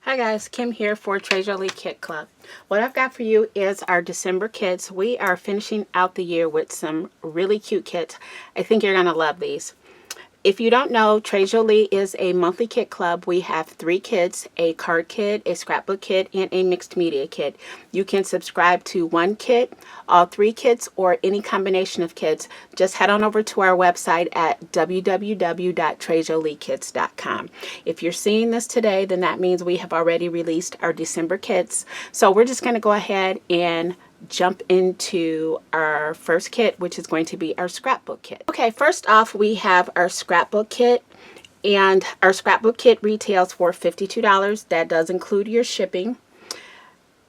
Hi guys, Kim here for Treasure Lee Kit Club. What I've got for you is our December kits. We are finishing out the year with some really cute kits. I think you're going to love these. If you don't know, Treasure Lee is a monthly kit club. We have 3 kits, a card kit, a scrapbook kit, and a mixed media kit. You can subscribe to one kit, all 3 kits, or any combination of kits. Just head on over to our website at www.treasureleekits.com. If you're seeing this today, then that means we have already released our December kits. So we're just going to go ahead and jump into our first kit, which is going to be our scrapbook kit. Okay, first off, we have our scrapbook kit, and our scrapbook kit retails for $52. That does include your shipping.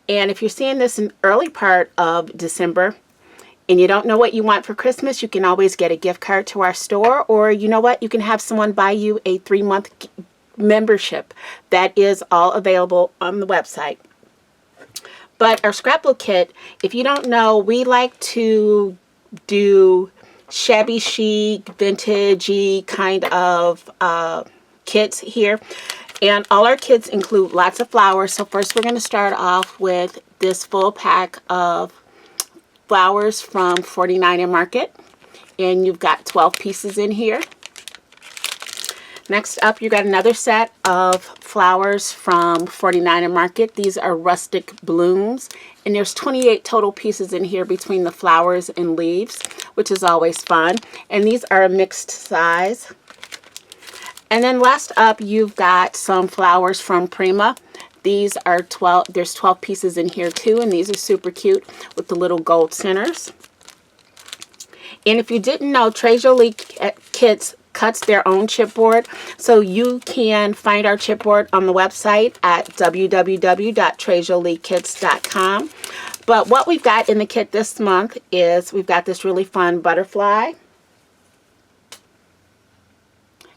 And if you're seeing this in early part of December and you don't know what you want for Christmas, you can always get a gift card to our store, or you know what, you can have someone buy you a 3-month membership. That is all available on the website. But our scrapbook kit, if you don't know, we like to do shabby chic, vintagey kind of kits here. And all our kits include lots of flowers. So first we're going to start off with this full pack of flowers from 49 Market. And you've got 12 pieces in here. Next up, you got another set of flowers from 49 Market. These are rustic blooms, and there's 28 total pieces in here between the flowers and leaves, which is always fun. And these are a mixed size. And then last up, you've got some flowers from Prima. These are 12. There's 12 pieces in here too, and these are super cute with the little gold centers. And if you didn't know, Treasure Lee Kits cuts their own chipboard, so you can find our chipboard on the website at www.treasureleekits.com. But what we've got in the kit this month is we've got this really fun butterfly,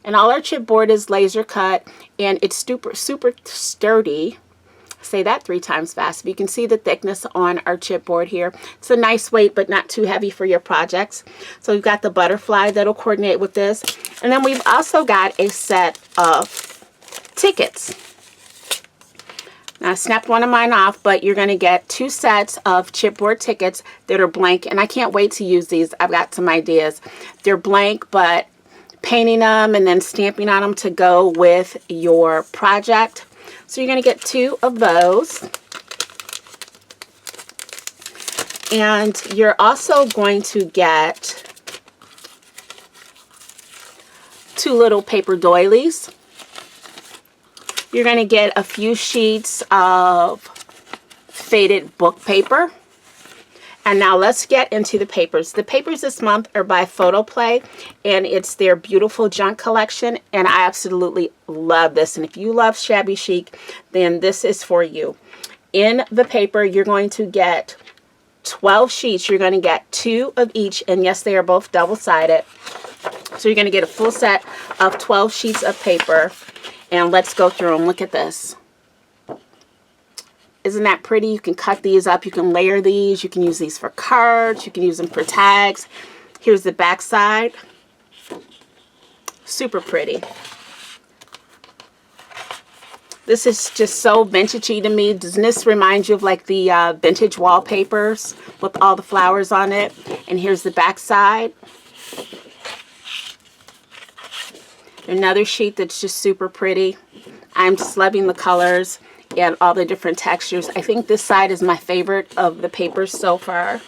and all our chipboard is laser cut, and it's super sturdy. Say that 3 times fast. You can see the thickness on our chipboard here. It's a nice weight, but not too heavy for your projects. So we've got the butterfly that'll coordinate with this. And then we've also got a set of tickets. Now I snapped one of mine off, but you're going to get 2 sets of chipboard tickets that are blank. And I can't wait to use these. I've got some ideas. They're blank, but painting them and then stamping on them to go with your project. So you're going to get 2 of those. And you're also going to get 2 little paper doilies. You're going to get a few sheets of faded book paper. And now let's get into the papers. The papers this month are by Photoplay, and it's their beautiful junk collection, and I absolutely love this. And if you love shabby chic, then this is for you. In the paper, you're going to get 12 sheets. You're going to get 2 of each, and yes, they are both double-sided. So you're going to get a full set of 12 sheets of paper, and let's go through them. Look at this. Isn't that pretty? You can cut these up. You can layer these. You can use these for cards. You can use them for tags. Here's the back side. Super pretty. This is just so vintagey to me. Doesn't this remind you of like the vintage wallpapers with all the flowers on it? And here's the back side. Another sheet that's just super pretty. I'm just loving the colors and all the different textures. I think this side is my favorite of the papers so far.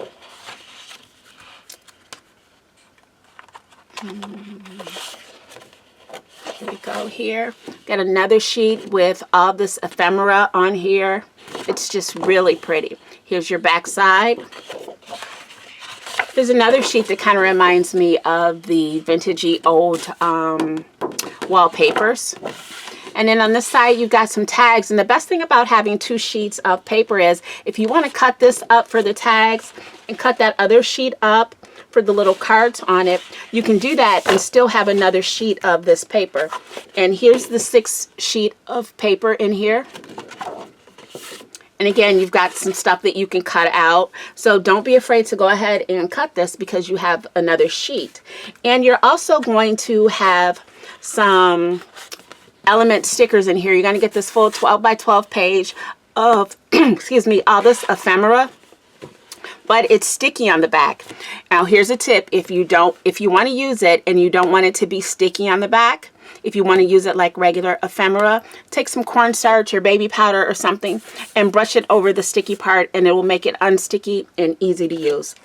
Here we go here. Got another sheet with all this ephemera on here. It's just really pretty. Here's your back side. There's another sheet that kind of reminds me of the vintagey old wallpapers. And then on this side, you've got some tags. And the best thing about having 2 sheets of paper is if you want to cut this up for the tags and cut that other sheet up for the little cards on it, you can do that and still have another sheet of this paper. And here's the 6th sheet of paper in here. And again, you've got some stuff that you can cut out. So don't be afraid to go ahead and cut this because you have another sheet. And you're also going to have some element stickers in here. You're going to get this full 12 by 12 page of, excuse me, all this ephemera, but it's sticky on the back. Now here's a tip: if you want to use it and you don't want it to be sticky on the back, if you want to use it like regular ephemera, take some cornstarch or baby powder or something and brush it over the sticky part, and it will make it unsticky and easy to use.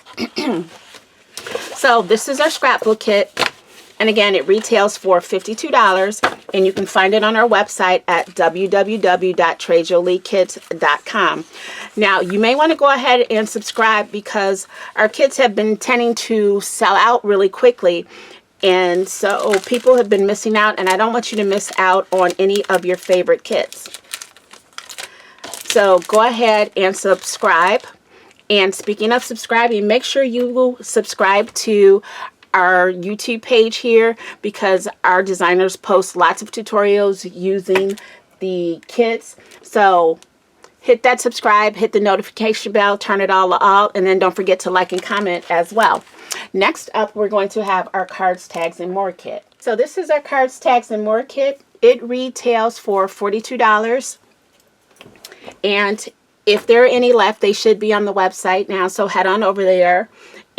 So this is our scrapbook kit. And again, it retails for $52, and you can find it on our website at www.trejoliekits.com. Now, you may want to go ahead and subscribe because our kits have been tending to sell out really quickly. And so people have been missing out, and I don't want you to miss out on any of your favorite kits. So go ahead and subscribe. And speaking of subscribing, make sure you will subscribe to our YouTube page here, because our designers post lots of tutorials using the kits. So hit that subscribe, hit the notification bell, turn it all off, and then don't forget to like and comment as well. Next up, we're going to have our cards, tags, and more kit. So this is our cards, tags, and more kit. It retails for $42. And if there are any left, they should be on the website now. So head on over there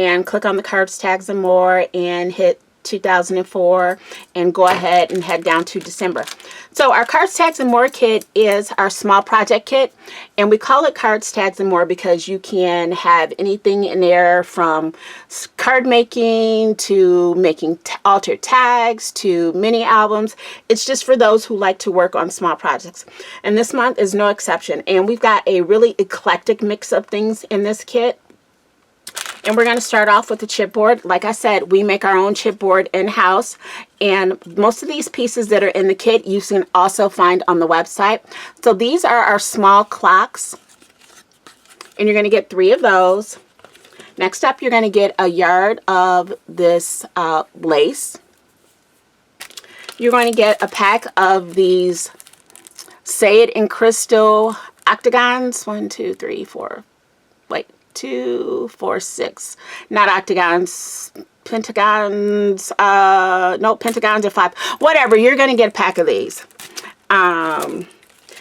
and click on the cards, tags, and more, and hit 2004, and go ahead and head down to December. So our cards, tags, and more kit is our small project kit, and we call it cards, tags, and more because you can have anything in there from card making to making altered tags to mini albums. It's just for those who like to work on small projects, and this month is no exception. And we've got a really eclectic mix of things in this kit. And we're going to start off with the chipboard. Like I said, we make our own chipboard in-house, and most of these pieces that are in the kit you can also find on the website. So these are our small clocks, and you're going to get 3 of those. Next up, you're going to get a yard of this lace. You're going to get a pack of these Say It in Crystal octagons. 1, 2, 3, 4. Wait. 2, 4, 6, not octagons, pentagons, no, pentagons are 5, whatever. You're going to get a pack of these.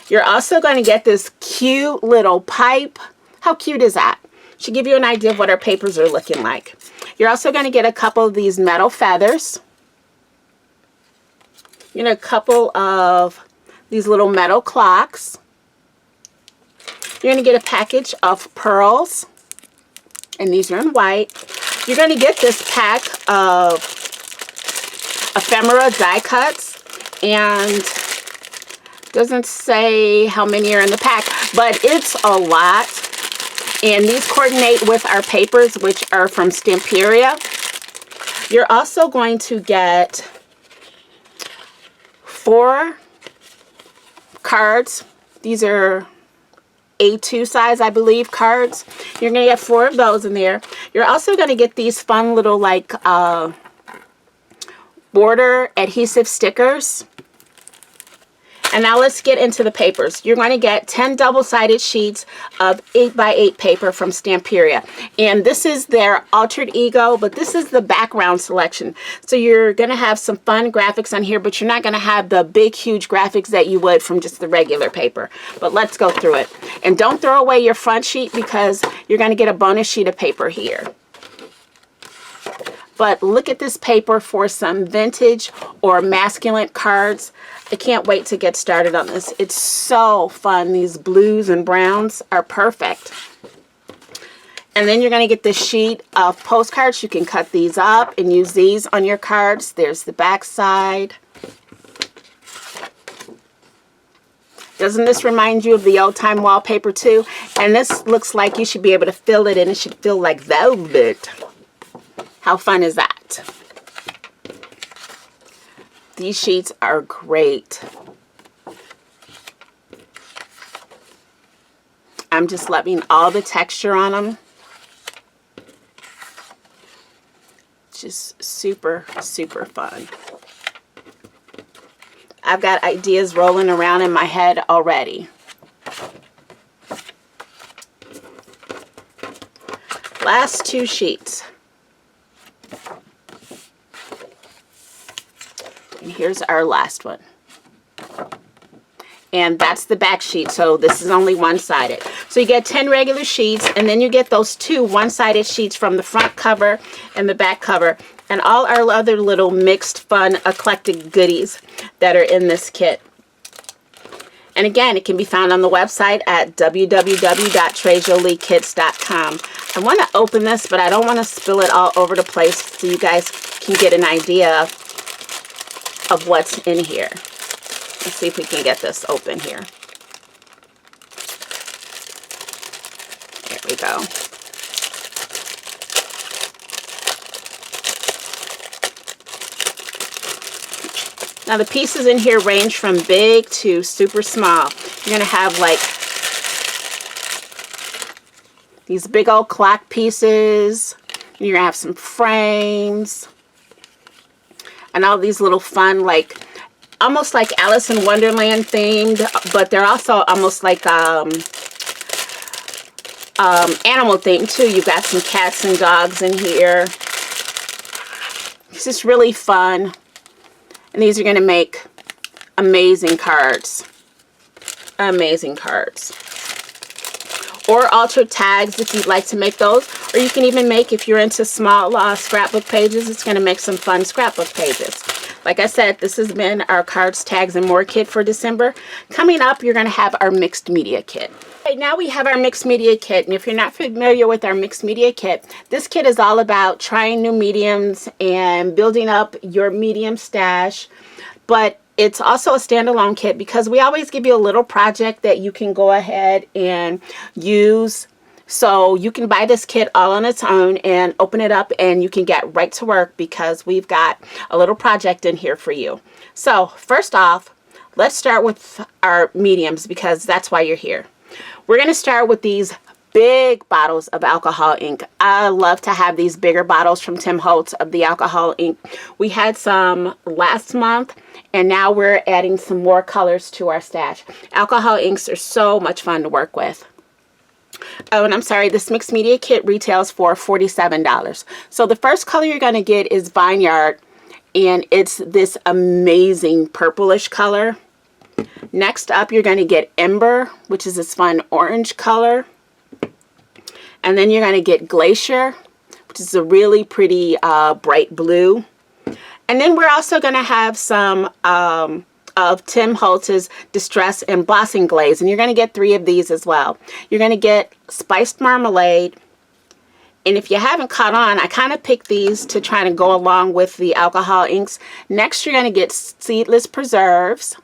You're also going to get this cute little pipe. How cute is that? Should give you an idea of what our papers are looking like. You're also going to get a couple of these metal feathers. You know, a couple of these little metal clocks. You're going to get a package of pearls, and these are in white. You're going to get this pack of ephemera die cuts, and doesn't say how many are in the pack, but it's a lot. And these coordinate with our papers, which are from Stamperia. You're also going to get 4 cards. These are A2 size, I believe, cards. You're going to get 4 of those in there. You're also going to get these fun little like border adhesive stickers. And now let's get into the papers. You're going to get 10 double-sided sheets of 8x8 paper from Stamperia. And this is their altered ego, but this is the background selection. So you're going to have some fun graphics on here, but you're not going to have the big, huge graphics that you would from just the regular paper. But let's go through it. And don't throw away your front sheet, because you're going to get a bonus sheet of paper here. But look at this paper for some vintage or masculine cards. I can't wait to get started on this. It's so fun. These blues and browns are perfect. And then you're going to get this sheet of postcards. You can cut these up and use these on your cards. There's the back side. Doesn't this remind you of the old-time wallpaper too? And this looks like you should be able to feel it, and it should feel like velvet. How fun is that? These sheets are great. I'm just loving all the texture on them. Just super, super fun. I've got ideas rolling around in my head already. Last 2 sheets. And here's our last one. And that's the back sheet, so this is only one-sided. So you get 10 regular sheets, and then you get those 2 one-sided sheets from the front cover and the back cover, and all our other little mixed, fun, eclectic goodies that are in this kit. And again, it can be found on the website at www.treasurelikits.com. I want to open this, but I don't want to spill it all over the place, so you guys can get an idea of what's in here. Let's see if we can get this open here. There we go. Now the pieces in here range from big to super small. You're going to have like these big old clock pieces. You're going to have some frames. And all these little fun, like, almost like Alice in Wonderland themed, but they're also almost like animal themed too. You've got some cats and dogs in here. It's just really fun. And these are going to make amazing cards. Amazing cards. Or altered tags if you'd like to make those. Or you can even make, if you're into small scrapbook pages, it's going to make some fun scrapbook pages. Like I said, this has been our Cards, Tags, and More kit for December. Coming up, you're going to have our mixed media kit. Right now we have our mixed media kit, and if you're not familiar with our mixed media kit, this kit is all about trying new mediums and building up your medium stash. But it's also a standalone kit because we always give you a little project that you can go ahead and use. So you can buy this kit all on its own and open it up and you can get right to work because we've got a little project in here for you. So first off, let's start with our mediums because that's why you're here. We're going to start with these big bottles of alcohol ink. I love to have these bigger bottles from Tim Holtz of the alcohol ink. We had some last month and now we're adding some more colors to our stash. Alcohol inks are so much fun to work with. Oh, and I'm sorry, this mixed media kit retails for $47. So the first color you're going to get is Vineyard, and it's this amazing purplish color. Next up, you're going to get Ember, which is this fun orange color. And then you're going to get Glacier, which is a really pretty bright blue. And then we're also going to have some of Tim Holtz's Distress Embossing Glaze, and you're going to get 3 of these as well. You're going to get Spiced Marmalade, and if you haven't caught on, I kind of picked these to try to go along with the alcohol inks. Next, you're going to get Seedless Preserves,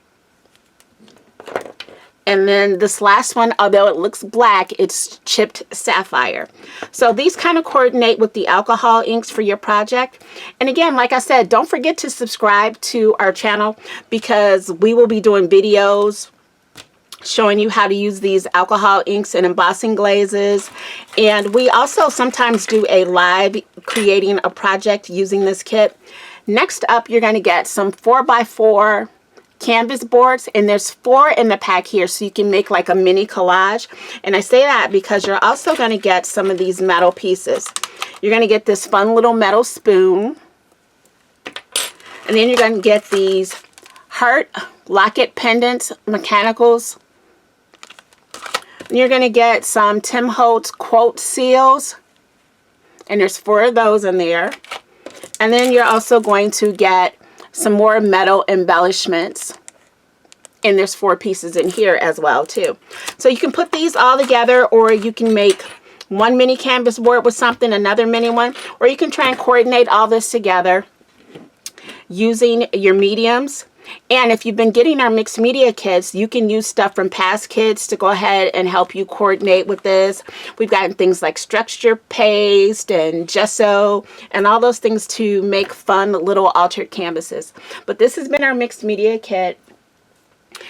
and then this last one, although it looks black, it's Chipped Sapphire. So these kind of coordinate with the alcohol inks for your project. And again, like I said, don't forget to subscribe to our channel because we will be doing videos showing you how to use these alcohol inks and embossing glazes. And we also sometimes do a live creating a project using this kit. Next up, you're going to get some 4x4 canvas boards, and there's 4 in the pack here, so you can make like a mini collage. And I say that because you're also going to get some of these metal pieces. You're going to get this fun little metal spoon, and then you're going to get these heart locket pendants, mechanicals. And you're going to get some Tim Holtz quote seals, and there's 4 of those in there. And then you're also going to get some more metal embellishments, and there's 4 pieces in here as well too. So you can put these all together, or you can make one mini canvas board with something, another mini one, or you can try and coordinate all this together using your mediums. And if you've been getting our mixed media kits, you can use stuff from past kits to go ahead and help you coordinate with this. We've gotten things like structure paste and gesso and all those things to make fun little altered canvases. But this has been our mixed media kit.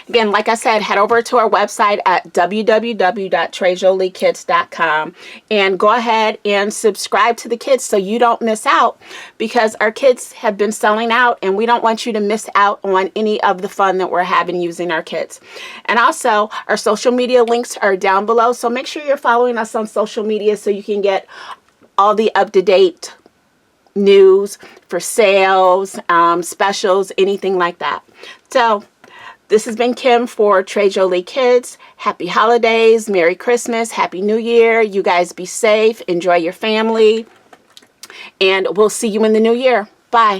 Again, like I said, head over to our website at www.treasurelikits.com and go ahead and subscribe to the kits so you don't miss out, because our kits have been selling out and we don't want you to miss out on any of the fun that we're having using our kits. And also, our social media links are down below, so make sure you're following us on social media so you can get all the up-to-date news for sales, specials, anything like that. So This has been Kim for Trey Jolie Kids. Happy holidays, Merry Christmas, Happy New Year. You guys be safe, enjoy your family, and we'll see you in the new year. Bye.